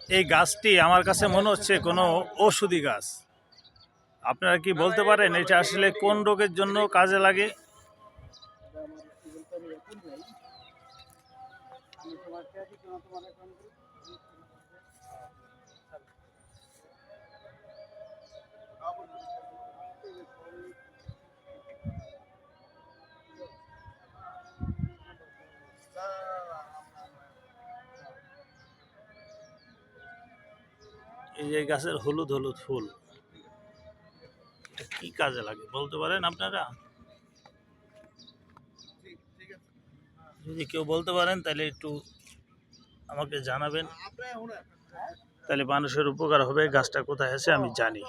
এই গাছটি আমার কাছে মনে হচ্ছে কোনো ঔষধি গাছ। আপনারা কি বলতে পারেন এটা আসলে কোন রোগের জন্য কাজে লাগে? এই যে গাছের হলুদ হলুদ ফুল, এটা কি কাজে লাগে বলতে পারেন আপনারা? যদি কেউ বলতে পারেন তাহলে একটু আমাকে জানাবেন, তাহলে মানুষের উপকার হবে। গাছটা কোথায় আছে আমি জানি।